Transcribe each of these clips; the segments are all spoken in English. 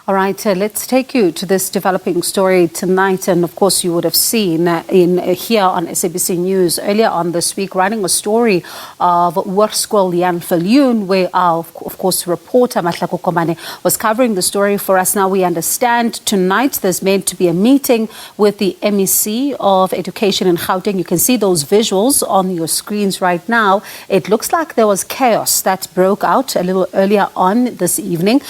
All right, let's take you to this developing story tonight. And of course, you would have seen here on SABC News earlier on this week, running a story of Hoërskool Jan Viljoen, where our, of course, reporter Mahlako Komane was covering the story for us. Now we understand tonight there's meant to be a meeting with the MEC of Education in Gauteng. You can see those visuals on your screens right now. It looks like there was chaos that broke out a little earlier on this evening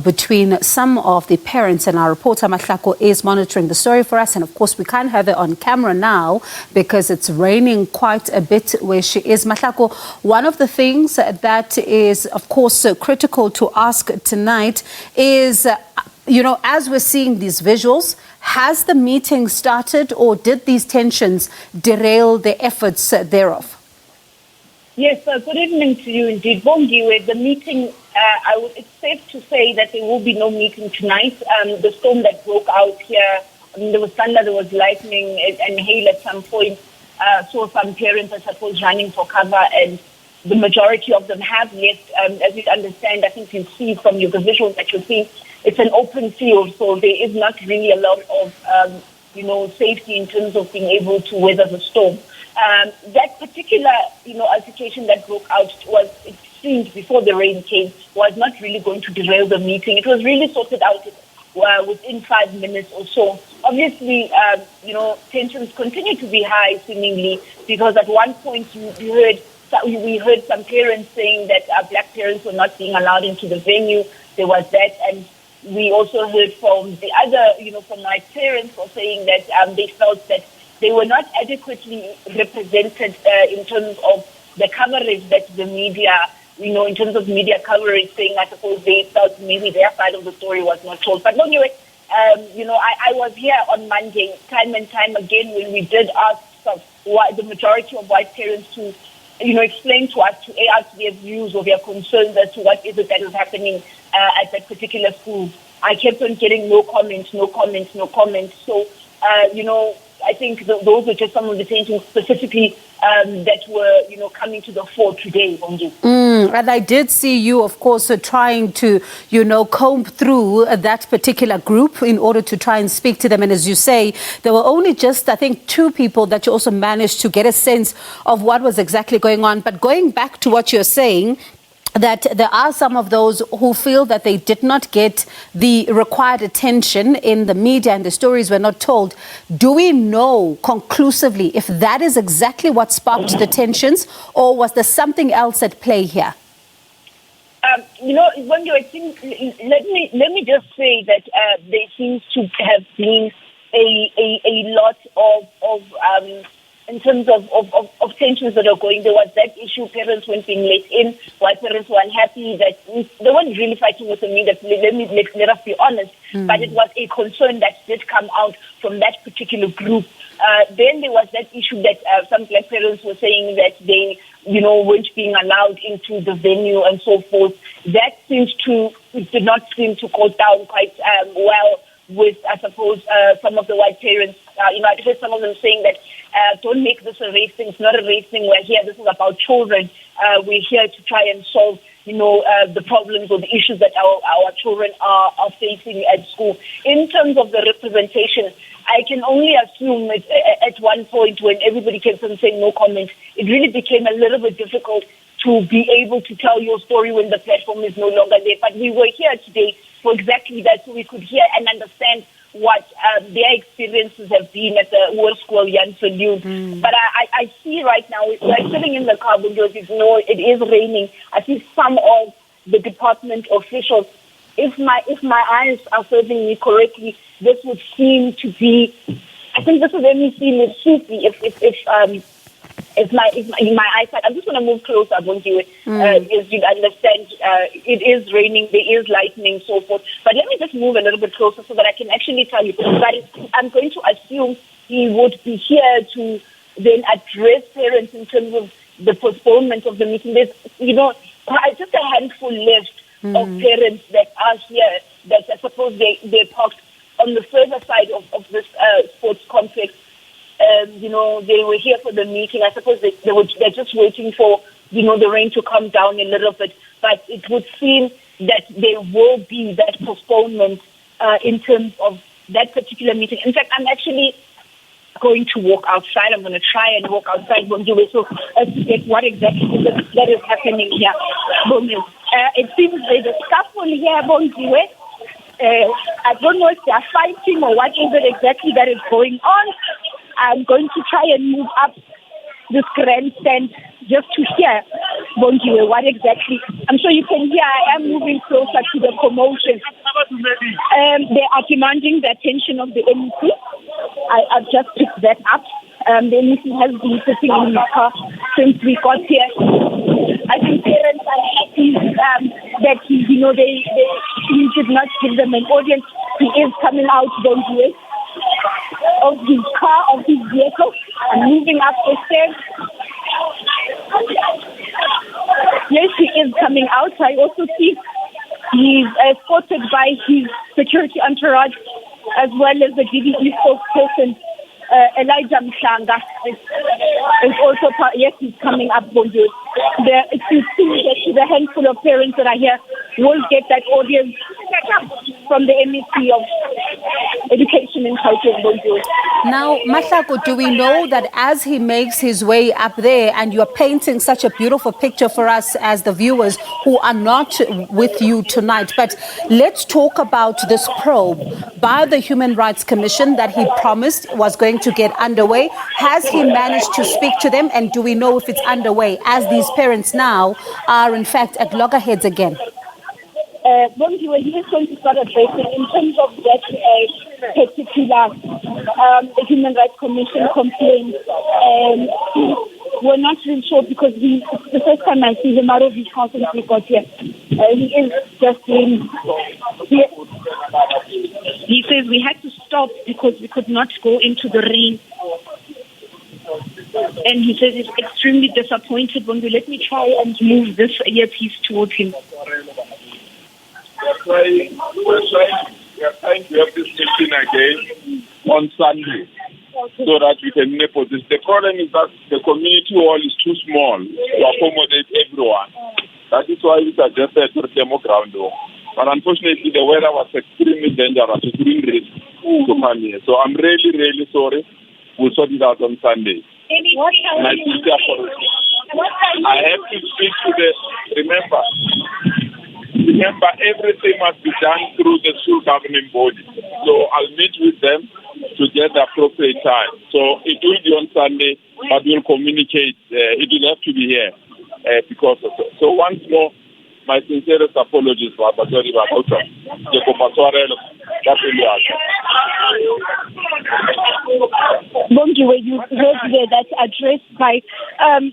between some of the parents, and our reporter Mahlako is monitoring the story for us. And of course, we can't have it on camera now because it's raining quite a bit where she is. Mahlako, one of the things that is, of course, critical to ask tonight is, as we're seeing these visuals, has the meeting started or did these tensions derail the efforts thereof? Yes, good evening to you indeed. Bongiwe, the meeting, it's safe to say that there will be no meeting tonight. The storm that broke out here, there was thunder, there was lightning and hail at some point. Saw some parents, I suppose, running for cover, and the majority of them have left. As you understand, I think you see from the visuals that you see, it's an open field, so there is not really a lot of, safety in terms of being able to weather the storm. That particular, altercation that broke out it seemed before the rain came, was not really going to derail the meeting. It was really sorted out within 5 minutes or so. Obviously, tensions continue to be high, seemingly, because at one point we heard some parents saying that black parents were not being allowed into the venue. There was that, and we also heard from the other, from my parents were saying that they felt that they were not adequately represented in terms of the coverage that the media, in terms of media coverage, saying I suppose they felt maybe their side of the story was not told. But anyway, I was here on Monday time and time again when we did ask the majority of white parents to, explain to us, to air out their views or their concerns as to what is it that is happening at that particular school. I kept on getting no comments. So, I think those are just some of the tensions specifically that were, coming to the fore today. And I did see you, of course, trying to, comb through that particular group in order to try and speak to them. And as you say, there were only just, I think, 2 people that you also managed to get a sense of what was exactly going on. But going back to what you're saying, that there are some of those who feel that they did not get the required attention in the media and the stories were not told. Do we know conclusively if that is exactly what sparked the tensions, or was there something else at play here? I think, let me just say that there seems to have been a lot of in terms of tensions that are going. There was that issue, parents weren't being let in, white parents were unhappy that they weren't really fighting with the media, let us be honest, but it was a concern that did come out from that particular group. Then there was that issue that some black parents were saying that they, weren't being allowed into the venue and so forth. That did not seem to go down quite well with, I suppose, some of the white parents. I heard some of them saying that don't make this a race thing. It's not a race thing. We're here. This is about children. We're here to try and solve, the problems or the issues that our children are facing at school. In terms of the representation, I can only assume at one point when everybody kept on saying no comment, it really became a little bit difficult to be able to tell your story when the platform is no longer there. But we were here today for exactly that, so we could hear and understand what their experiences have been at the Hoërskool Jan Viljoen. But I see right now, we're sitting in the car because it is raining. I see some of the department officials. If my eyes are serving me correctly, this would seem to be, I think this is MEC Lesufi, if my eyesight, I'm just going to move closer, won't you? As you understand, it is raining, there is lightning, so forth. But let me just move a little bit closer so that I can actually tell you. But I'm going to assume he would be here to then address parents in terms of the postponement of the meeting. There's, just a handful left of parents that are here that I suppose they're parked on the further side of this sports complex. They were here for the meeting. I suppose they're just waiting for, the rain to come down a little bit. but it would seem that there will be that postponement in terms of that particular meeting. In fact, I'm actually going to walk outside. I'm going to try and walk outside Bongiwe, so to get what exactly that is happening here. It seems there's a scuffle here, Bongiwe. I don't know if they are fighting or what is it exactly that is going on. I'm going to try and move up this grandstand just to hear, Bongiwe, what exactly. I'm sure you can hear I am moving closer to the commotion. They are demanding the attention of the MEC. I've just picked that up. The MEC has been sitting in the car since we got here. I think parents are happy that he did not give them an audience. He is coming out, Bongiwe, of his car, of his vehicle, and moving up the stairs. Yes, he is coming out. I also see he's escorted by his security entourage as well as the DDE spokesperson, Elijah Mhlanga. Is also yes, he's coming up, Bonjour. It seems that the handful of parents that are here will get that audience from the MEC of Education in Gauteng, Bonjour. Now, Mahlako, do we know that as he makes his way up there, and you're painting such a beautiful picture for us as the viewers who are not with you tonight, but let's talk about this probe by the Human Rights Commission that he promised was going to get underway. Has he managed to speak to them, and do we know if it's underway as these parents now are in fact at loggerheads again? Bongiwe, he is going to start addressing in terms of that particular Human Rights Commission complaint. We're not really sure because it's the first time I see him out of his house since we got here. He is just doing. He says we had to stop because we could not go into the rain. And he says he's extremely disappointed. When we let me try and move this earpiece towards him. We are trying to have this meeting again on Sunday so that we can enable this. The problem is that the community hall is too small to accommodate everyone. That is why we suggested to demo ground. But unfortunately, the weather was extremely dangerous. It couldn't risk to come here. So I'm really, really sorry. We'll sort it out on Sunday. My sister, I have to speak to Remember, everything must be done through the school governing body. So I'll meet with them to get the appropriate time. So it will be on Sunday, but we'll communicate. It will have to be here because of so. So once more, my sincerest apologies for Abatori Bakota. Bongiwe, you heard there that addressed by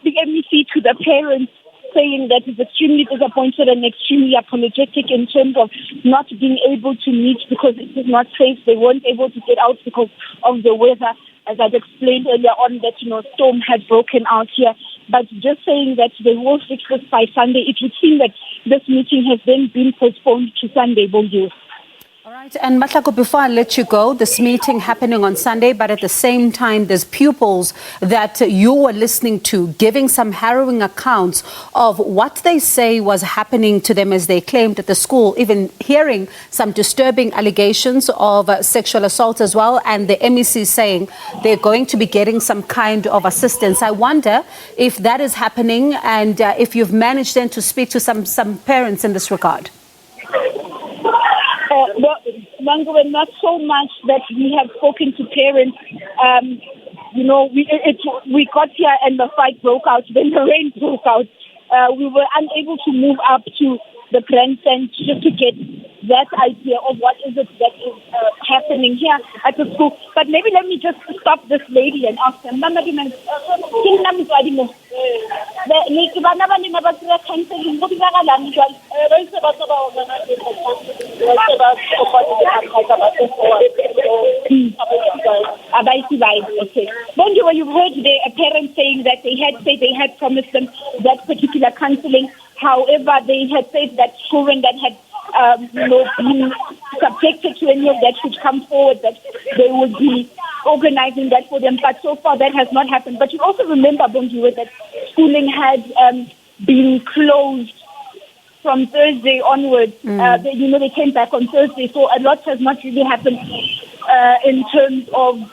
the MEC to the parents, saying that he's extremely disappointed and extremely apologetic in terms of not being able to meet because it is not safe. They weren't able to get out because of the weather, as I've explained earlier on, that storm had broken out here. But just saying that they will fix this by Sunday, it would seem that this meeting has then been postponed to Sunday, Bonjour. All right, and Mahlako, before I let you go, this meeting happening on Sunday, but at the same time, there's pupils that you were listening to giving some harrowing accounts of what they say was happening to them as they claimed at the school, even hearing some disturbing allegations of sexual assault as well, and the MEC saying they're going to be getting some kind of assistance. I wonder if that is happening and if you've managed then to speak to some parents in this regard. Not so much that we have spoken to parents. We got here and the fight broke out. Then the rain broke out. We were unable to move up to the grandstand just to get that idea of what is it that is happening here at the school. But maybe let me just stop this lady and ask them. Okay. Bonjour, you've heard a parent saying that they had promised them that particular counseling. However, they had said that children that had been subjected to any of that should come forward, that they would be organizing that for them. But so far, that has not happened. But you also remember, Bonjour, that schooling had been closed from Thursday onwards. They came back on Thursday, so a lot has not really happened in terms of,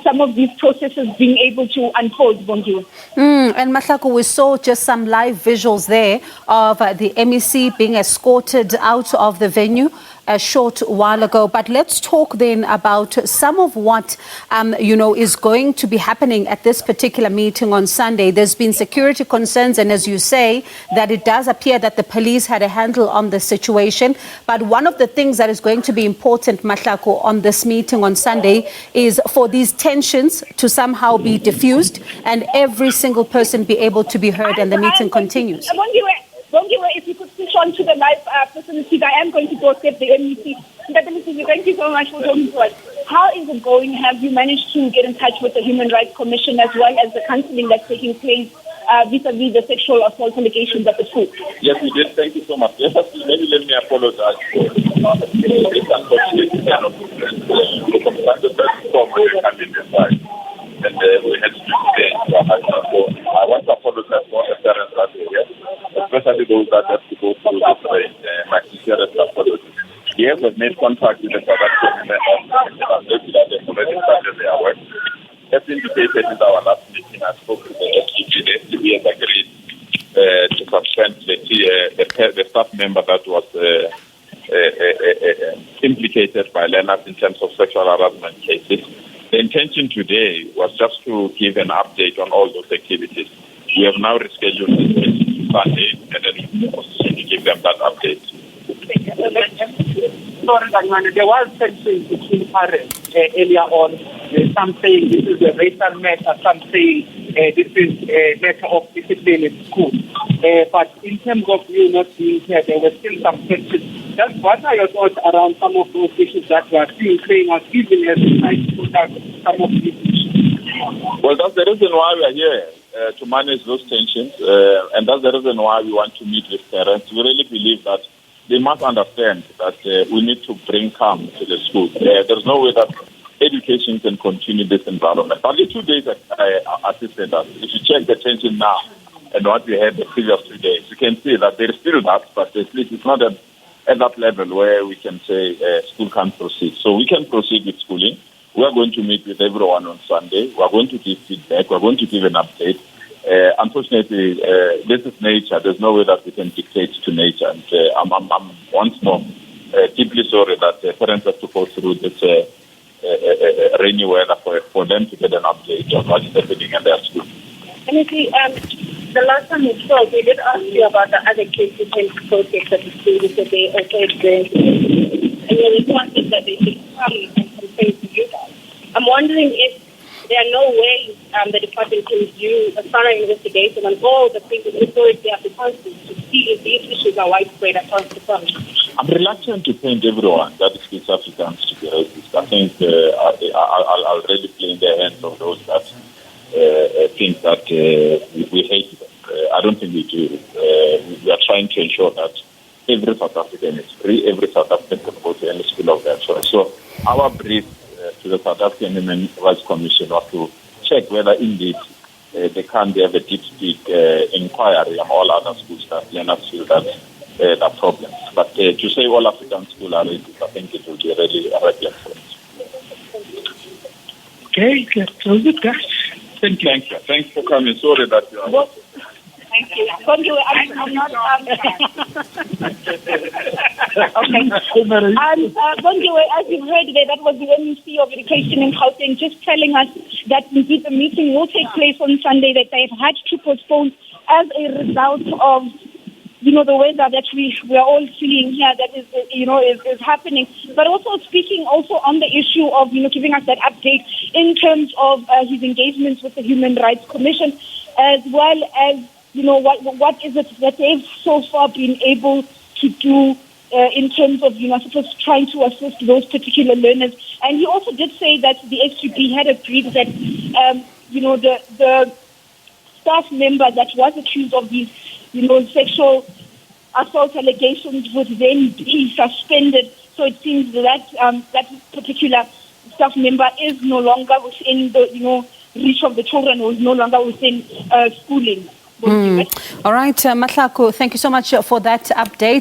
some of these processes being able to unfold, Bongiwe. And Mahlako, we saw just some live visuals there of the MEC being escorted out of the venue a short while ago. But let's talk then about some of what, is going to be happening at this particular meeting on Sunday. There's been security concerns, and as you say, that it does appear that the police had a handle on the situation. But one of the things that is going to be important, Mahlako, on this meeting on Sunday is for these tensions to somehow be diffused and every single person be able to be heard, and the meeting continues. Bongiwe, if you could switch on to the live facilities, I am going to go step the MEC. Thank you so much for talking to us. How is it going? Have you managed to get in touch with the Human Rights Commission as well as the counselling that's taking place vis-a-vis the sexual assault allegations at the school? Yes, we did. Thank you so much. Yes, maybe let me apologize for this unfortunate kind of circumstances that come in this side. And we had to stay. So I want to apologize for the parents that were here, especially those that have to go through this way. My sincerest apologies. Yes, we've made contact with the South African government that they've already started their work. As indicated in our last meeting, I spoke to the SGB. The SGB has agreed to suspend the staff member that was implicated by Leonard in terms of sexual harassment cases. The intention today was just to give an update on all those activities. We have now rescheduled this meeting to Sunday, and then we're in a position to give them that update. Sorry, there was tension between parents earlier on. Some saying this is a racial matter, some saying this is a matter of discipline in school. But in terms of you not being here, there were still some tension. Just what are your thoughts around some of those issues that we are still playing out, even as we try to put out some of these issues? Well, that's the reason why we are here, to manage those tensions, and that's the reason why we want to meet with parents. We really believe that they must understand that we need to bring calm to the school. There's no way that education can continue this environment. Only 2 days I assisted us. If you check the tension now and what we had the previous 2 days, you can see that there is still that, but at least it's not at that level where we can say school can't proceed. So we can proceed with schooling. We are going to meet with everyone on Sunday. We are going to give feedback. We are going to give an update. Unfortunately, this is nature. There's no way that we can dictate to nature. And I'm once more deeply sorry that parents have to go through this rainy weather for them to get an update on what is happening in their school. Honestly, the last time we spoke, we did ask you about the other cases and projects at the school that they also experienced. And you responded that they should come and complain to you guys. I'm wondering if there are no ways the department can do a thorough investigation on all the things that historically have been constant to see if these issues are widespread across the country. I'm reluctant to paint everyone that speaks Afrikaans to be racist. I think I'll really play in the hands of those that think that we hate them. I don't think we do. We are trying to ensure that every South African is free, every South African can go to any school of their choice. So our brief to the South African Human Rights Commission was to check whether indeed they can't have a deep inquiry on all other schools that Leonard feel that problems. But to say all African schools are racist, I think it will be really a reckless for us. Okay, that's it, guys. Thank you. Thanks for coming. Sorry that you are... Thank you. Bongiwe, I'm not... Okay. Bongiwe, as you heard there, that was the MEC of Education in Gauteng just telling us that indeed the meeting will take place on Sunday, that they've had to postpone as a result of the weather that we are all seeing here that is happening. But also speaking also on the issue of, giving us that update in terms of his engagements with the Human Rights Commission, as well as, what is it that they've so far been able to do in terms of, trying to assist those particular learners. And he also did say that the SGB had agreed that, the staff member that was accused of these sexual assault allegations would then be suspended. So it seems that that particular staff member is no longer within the reach of the children, or is no longer within schooling. Kongiwe. All right, Mahlako, thank you so much for that update.